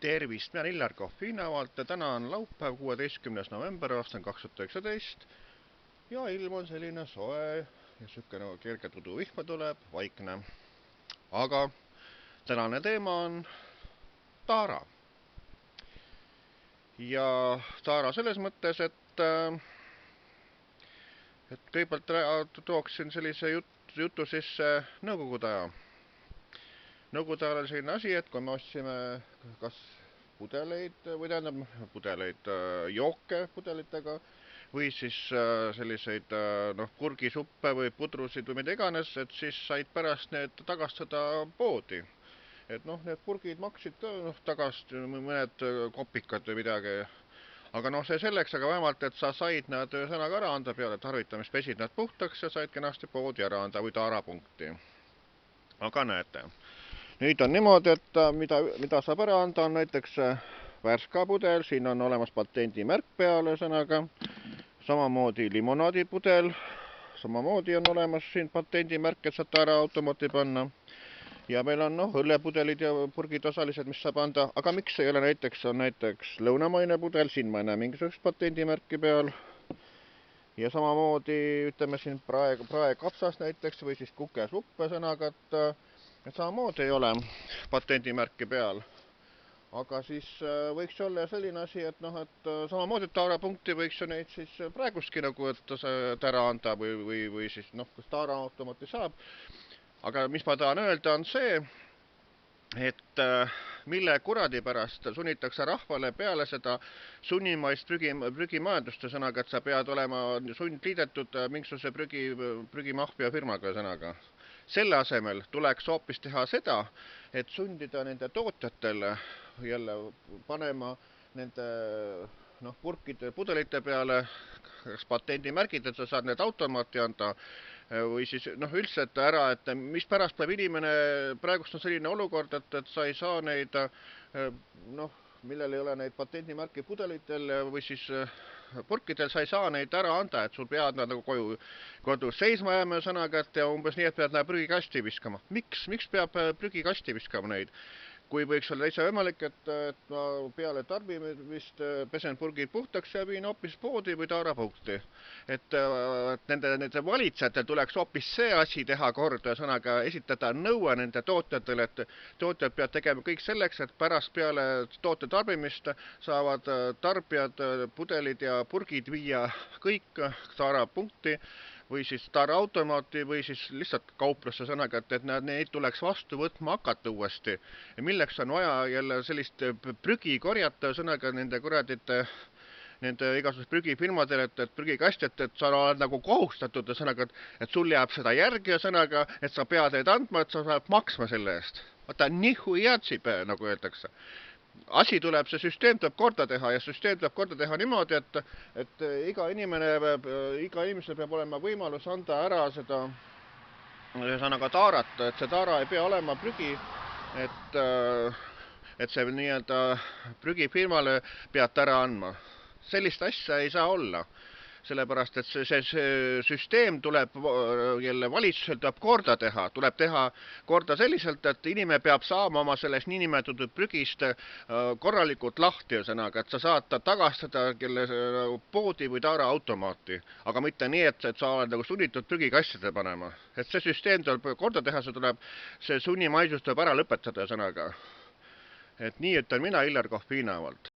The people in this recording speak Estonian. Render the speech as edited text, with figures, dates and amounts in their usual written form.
Tervist, mina olen Illar Kohvinavalt ja täna on laupäev, 16. november aastal 2019 ja ilm on selline soe ja siuke nagu kerge tuduvihma tuleb, vaikne. Aga tänane teema on taara. Ja taara selles mõttes, et kõigepealt tooksin sellise jutu sisse nõukogude aja. Nõukogude ajal oli selline asi, et kui me ostsime kas pudeleid või pudeleid, jooke pudelitega või siis selliseid purgisuppe või pudrusid või mida iganes, et siis said pärast need tagastada poodi. Et need purgid maksid tagasi mõned kopikad või midagi. Aga see selleks, aga vähemalt, et sa said nad ühesõnaga ära anda peale tarvitamist, pesid nad puhtaks ja said kenasti poodi ära anda või taarapunkti. Aga näete. Nüüd on niimoodi, et mida saab ära anda, on näiteks Värska pudel, siin on olemas patendimärk peal ühesõnaga, samamoodi limonaadipudel, samamoodi on olemas siin patendimärk, et saad taara automaati panna. Ja meil on õllepudelid ja purgid osalised, mis saab anda, aga miks ei ole näiteks lõunamaine pudel, siin ma ei näe mingisugust patendimärki peal. Ja samamoodi ütleme siin praekapsas näiteks või siis kukesupp ühesõnaga, et samamoodi ei ole patendimärki peal. Aga siis võiks olla selline asi, et samamoodi taarapunkti võiks ju neid siis praeguski nagu, et ära anda või siis kus taara automaati saab. Aga mis ma tahan öelda on see, et mille kuradi pärast sunnitakse rahvale peale seda sunnimaist prügimajandust sõnaga, et sa pead olema sundliidetud mingisuguse prügimahvia firmaga sõnaga. Selle asemel tuleks hoopis teha seda, et sundida nende tootjatele jälle panema nende purkide pudelite peale kas patendimärgid, et sa saad need automaati anda või siis üldse ära, et mispärast peab inimene, praegust on selline olukord, et sa ei saa neid, millel ei ole neid patendimärki pudelitel või siis purkidel, sa ei saa neid ära anda, et sul pead nad nagu kodus seisma jääma sõnaga, et umbes nii, et pead prügikasti viskama. Miks peab prügikasti viskama neid? Kui võiks olla täitsa võimalik, et ma peale tarbimist pesen purgid puhtaks ja viin hoopis poodi või taarapunkti. Et nende valitsejatel tuleks hoopis see asi teha korda, sõnaga esitada nõue nende tootjatele, et tootjad peavad tegema kõik selleks, et pärast peale toote tarbimist saavad tarbijad pudelid ja purgid viia kõik taarapunkti või siis taaraautomaati või siis lihtsalt kauplusse sõnaga, et neid tuleks vastu võtma hakata uuesti. Ja milleks on vaja jälle sellist prügi korjata sõnaga nende kuradite, nende igasugust prügifirmadele, et prügikastjat, et sa oled nagu kohustatud sõnaga, et sul jääb seda järgi sõnaga, et sa pead neid andma, et sa saad maksma selle eest. Vaata, nihu jätsib, nagu öeldakse. Asi tuleb, see süsteem tuleb korda teha ja süsteem tuleb korda teha niimoodi, et iga inimesel peab olema võimalus anda ära seda ühesõnaga taarat, et see taara ei pea olema prügi, et see nii-öelda prügifirmale pead ära andma. Sellist asja ei saa olla. Sellepärast, et see süsteem tuleb jälle valitsusel tuleb korda teha. Tuleb teha korda selliselt, et inimene peab saama oma sellest niinimetatud prügist korralikult lahti sõnaga, et sa saad ta tagastada kelle poodi või taara automaati. Aga mitte nii, et sa oled nagu sunnitud prügikastide panema. Et see süsteem tuleb korda teha, see sunnimaisus tuleb ära lõpetada sõnaga. Et nii ütlen mina Illar Kohvinavalt.